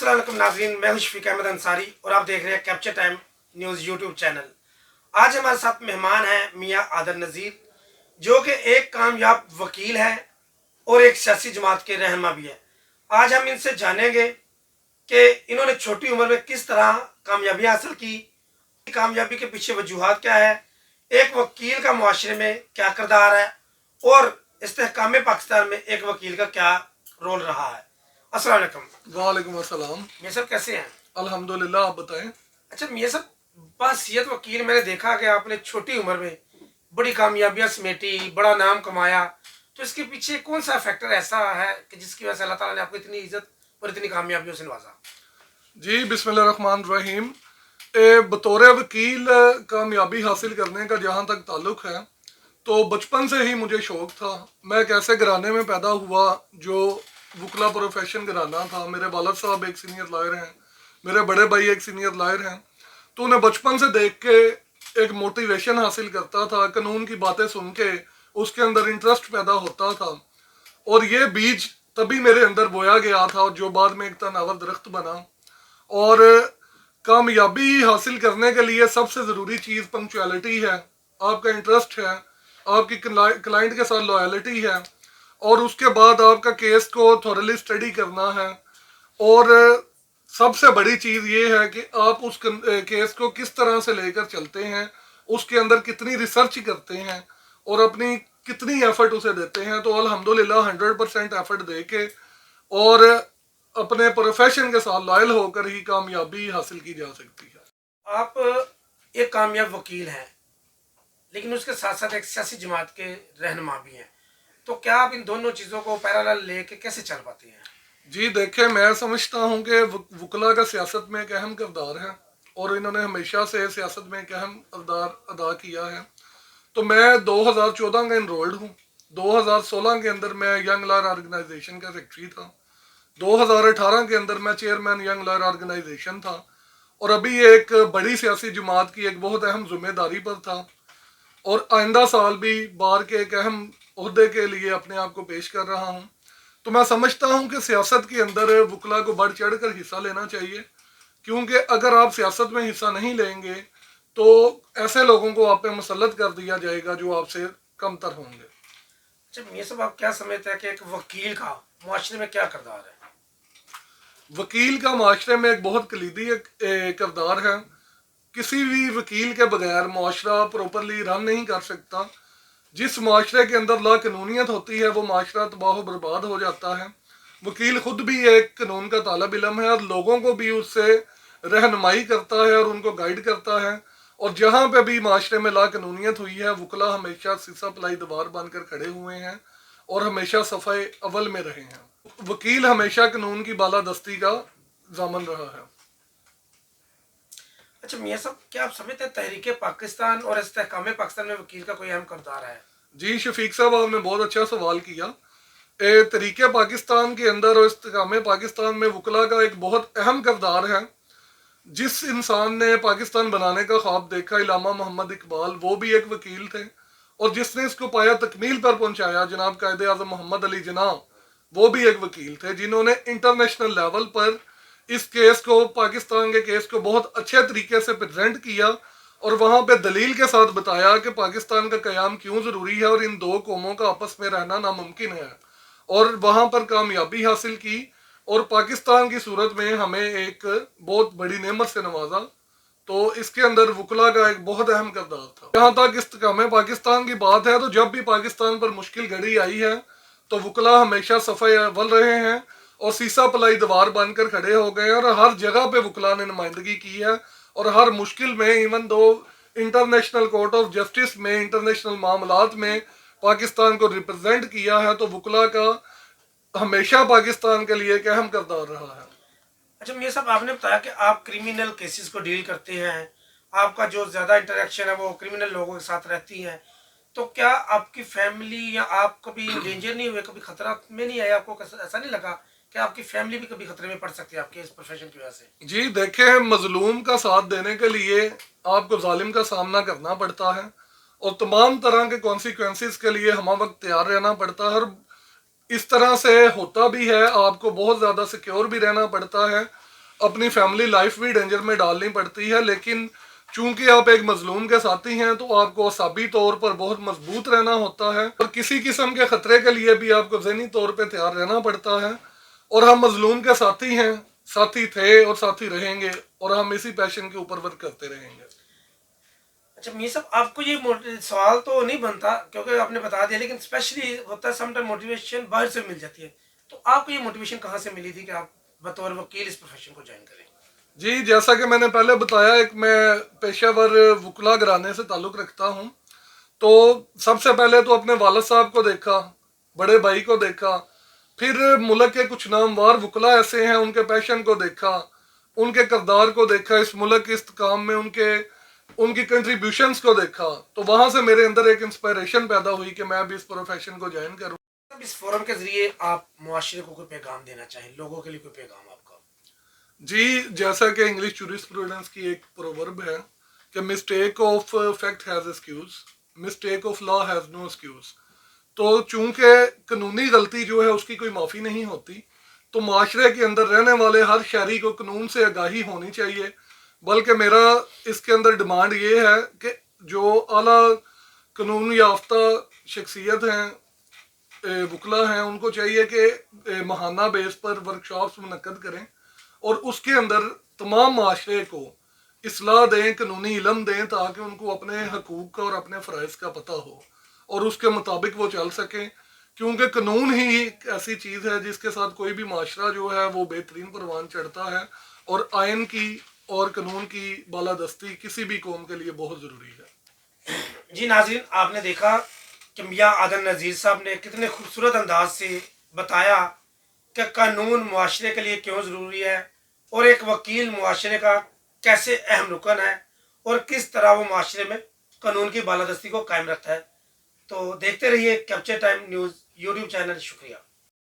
अस्सलाम वालेकुम नाज़रीन, मैं हूं शफीक अहमद अंसारी और आप देख रहे हैं capture time news YouTube channel. आज हमारे साथ मेहमान हैं मियां आदर नज़ीर, जो कि एक कामयाब वकील है और एक सियासी जमात के रहनुमा भी है। आज हम इनसे जानेंगे कि इन्होंने छोटी उम्र में किस तरह कामयाबी हासिल की, कामयाबी के पीछे वजूहात क्या है, एक वकील का मुआशरे में क्या किरदार है और इस्तेहकाम पाकिस्तान में एक वकील का क्या रोल रहा है। अस्सलाम वालेकुम। वालेकुम अस्सलाम। मियां साहब कैसे हैं? अल्हम्दुलिल्लाह, आप बताएं। अच्छा मियां साहब, बासियत वकील मैंने देखा कि आपने छोटी उम्र में बड़ी कामयाबियां समेटी, बड़ा नाम कमाया, तो इसके पीछे कौन सा फैक्टर ऐसा है कि जिसकी वजह से अल्लाह ताला ने आपको इतनी इज्जत और इतनी कामयाबियों से नवाजा? जी, बिस्मिल्लाहिर्रहमानिर्रहीम। बतौर वकील कामयाबी हासिल करने का जहाँ तक ताल्लुक़ है, तो बचपन से ही मुझे शौक़ था। मैं एक ऐसे घराने में पैदा हुआ जो वकला प्रोफेशन घराना था। मेरे वालिद साहब एक सीनियर लॉयर हैं, मेरे बड़े भाई एक सीनियर लॉयर हैं। तो उन्हें बचपन से देख के एक मोटिवेशन हासिल करता था, कानून की बातें सुन के उसके अंदर इंटरेस्ट पैदा होता था। और ये बीज तभी मेरे अंदर बोया गया था, और जो बाद में एक तनावर दरख्त बना। और कामयाबी हासिल करने के लिए सबसे ज़रूरी चीज़ पंक्चुअलिटी है, आपका इंटरेस्ट है, आपकी क्लाइंट के साथ लॉयलिटी है, और उसके बाद आपका केस को थॉरली स्टडी करना है। और सबसे बड़ी चीज़ ये है कि आप उस केस को किस तरह से लेकर चलते हैं, उसके अंदर कितनी रिसर्च करते हैं और अपनी कितनी एफर्ट उसे देते हैं। तो अल्हम्दुलिल्लाह 100% एफर्ट दे के और अपने प्रोफेशन के साथ लॉयल होकर ही कामयाबी हासिल की जा सकती है। आप एक कामयाब वकील हैं, लेकिन उसके साथ साथ एक सियासी जमात के रहनुमा भी हैं, तो क्या आप इन दोनों चीज़ों को पैरेलल लेके कैसे चल पाते हैं? जी देखें, मैं समझता हूँ कि वकला का सियासत में एक अहम किरदार है, और इन्होंने हमेशा से सियासत में एक अहम किरदार अदा किया है। तो मैं 2014 का इनरोल्ड हूँ। 2016 के अंदर मैं यंग लॉयर ऑर्गेनाइजेशन का सेक्रेटरी था। 2018 के अंदर मैं चेयरमैन यंग लॉयर ऑर्गेनाइजेशन था, और अभी एक बड़ी सियासी जमात की एक बहुत अहम जिम्मेदारी पर था, और आइंदा साल भी बार के एक अहम ओहदे के लिए अपने आप को पेश कर रहा हूँ। तो मैं समझता हूँ कि सियासत के अंदर वकला को बढ़ चढ़ कर हिस्सा लेना चाहिए, क्योंकि अगर आप सियासत में हिस्सा नहीं लेंगे तो ऐसे लोगों को आप पे मुसल्लत कर दिया जाएगा जो आपसे कमतर होंगे। अच्छा मियां साहब, आप क्या समझते हैं कि एक वकील का मुआशरे में क्या किरदार है? वकील का माशरे में एक बहुत कलीदी किरदार है। किसी भी वकील के बगैर मुआशरा प्रॉपरली रन नहीं कर सकता। जिस माशरे के अंदर ला कानूनियत होती है, वो माशरा तबाह बर्बाद हो जाता है। वकील खुद भी एक कानून का तालिब इल्म है, और लोगों को भी उससे रहनुमाई करता है और उनको गाइड करता है। और जहाँ पे भी माशरे में ला कानूनियत हुई है, वकला हमेशा सीसा पलाई दीवार बनकर खड़े हुए हैं और हमेशा सफ़े अव्वल में रहे हैं। वकील हमेशा कानून की बालादस्ती का जामन रहा है। अच्छा मियां साहब, क्या आप समझते हैं तहरीक पाकिस्तान और इस्तेहकाम पाकिस्तान में वकील का कोई अहम किरदार है? जी शफीक साहब, आपने बहुत अच्छा सवाल किया। तरीके पाकिस्तान के अंदर और इस्तेहकाम पाकिस्तान में वकला का एक बहुत अहम किरदार है। जिस इंसान ने पाकिस्तान बनाने का ख्वाब देखा, इलामा मोहम्मद इकबाल, वो भी एक वकील थे, और जिसने इसको पाया तकमील पर पहुंचाया, जनाब कायदे आज़म मोहम्मद अली जिन्ना, वो भी एक वकील थे, जिन्होंने इंटरनेशनल लेवल पर इस केस को, पाकिस्तान के केस को बहुत अच्छे तरीके से प्रेजेंट किया, और वहाँ पे दलील के साथ बताया कि पाकिस्तान का क़याम क्यों ज़रूरी है और इन दो कौमों का आपस में रहना नामुमकिन है, और वहाँ पर कामयाबी हासिल की, और पाकिस्तान की सूरत में हमें एक बहुत बड़ी नेमत से नवाजा। तो इसके अंदर वकला का एक बहुत अहम किरदार था। जहाँ तक इस्तेहकाम पाकिस्तान की बात है, तो जब भी पाकिस्तान पर मुश्किल घड़ी आई है, तो वकला हमेशा सफ़े अव्वल रहे हैं और सीसा पलाई दीवार बनकर खड़े हो गए, और हर जगह पे वकला ने नुमाइंदगी की है, और हर मुश्किल में, even though international court of justice में, इंटरनेशनल मामलात में पाकिस्तान को रिप्रेजेंट किया है। तो वकला का हमेशा पाकिस्तान के लिए एक अहम किरदार रहा है। अच्छा मियां साहब, आपने बताया कि आप क्रिमिनल केसेस को डील करते हैं, आपका जो ज़्यादा इंटरेक्शन है वो क्रिमिनल लोगों के साथ रहती है, तो क्या आपकी फैमिली या आप कभी डेंजर नहीं हुए, कभी खतरा में नहीं आया आपको? ऐसा नहीं लगा कि आपकी फैमिली भी कभी खतरे में पड़ सकती है आपके इस प्रोफेशन की वजह से? जी देखें, मजलूम का साथ देने के लिए आपको जालिम का सामना करना पड़ता है, और तमाम तरह के कॉन्सिक्वेंसेस के लिए हम वक्त तैयार रहना पड़ता है, और इस तरह से होता भी है। आपको बहुत ज़्यादा सिक्योर भी रहना पड़ता है, अपनी फैमिली लाइफ भी डेंजर में डालनी पड़ती है। लेकिन चूंकि आप एक मजलूम के साथी हैं तो आपको असाबी तौर पर बहुत मजबूत रहना होता है और किसी किस्म के खतरे के लिए भी आपको ज़हनी तौर पर तैयार रहना पड़ता है। और हम मजलूम के साथी हैं, साथी थे और साथी रहेंगे, और हम इसी पैशन के ऊपर वर्क करते रहेंगे। अच्छा मियां साहब, आपको ये सवाल तो नहीं बनता क्योंकि आपने बता दिया, लेकिन स्पेशली होता है समटाइम मोटिवेशन बाहर से मिल जाती है, तो आपको ये मोटिवेशन कहाँ से मिली थी कि आप बतौर वकील इस प्रोफेशन को ज्वाइन करें? जी, जैसा कि मैंने पहले बताया, एक मैं पेशेवर वकला घराने से ताल्लुक़ रखता हूँ। तो सबसे पहले तो अपने वालिद साहब को देखा, बड़े भाई को देखा, फिर मुल्क के कुछ नामवर वकला ऐसे हैं उनके पैशन को देखा, उनके किरदार को देखा, इस मुल्क के इस काम में उनकी कंट्रीब्यूशंस को देखा। तो वहाँ से मेरे अंदर एक इंस्पिरेशन पैदा हुई कि मैं भी इस प्रोफेशन को ज्वाइन करूँ। इस फोरम के जरिए आप मुआशरे को कोई पैगाम देना चाहें, लोगों के लिए कोई पैगाम आपका? जी, जैसा कि इंग्लिश जूरिस्प्रूडेंस की एक प्रोवर्ब है कि mistake of fact has excuse, mistake of law has no excuse. तो चूंकि कानूनी गलती जो है उसकी कोई माफ़ी नहीं होती, तो माशरे के अंदर रहने वाले हर शहरी को कानून से आगाही होनी चाहिए। बल्कि मेरा इसके अंदर डिमांड ये है कि जो आला कानून याफ्ता शख्सियत हैं, वकला हैं, उनको चाहिए कि माहाना बेस पर वर्कशॉप्स मुनक्कद करें और उसके अंदर तमाम माशरे को इस्लाह दें, कानूनी इलम दें, ताकि उनको अपने हकूक़ का और अपने फ़राइज़ का पता हो और उसके मुताबिक वो चल सकें। क्योंकि कानून ही एक ऐसी चीज़ है जिसके साथ कोई भी माशरा जो है वो बेहतरीन परवान चढ़ता है, और आइन की और कानून की बालादस्ती किसी भी कौम के लिए बहुत ज़रूरी है। जी नाज़रीन, आपने देखा कि मियां आदम नज़ीर साहब ने कितने खूबसूरत अंदाज से बताया कि कानून मुआशरे के लिए क्यों ज़रूरी है और एक वकील मुआशरे का कैसे अहम रुकन है और किस तरह वो मुआशरे में कानून की बालादस्ती को कायम रखता है। तो देखते रहिए capture time news YouTube channel. शुक्रिया।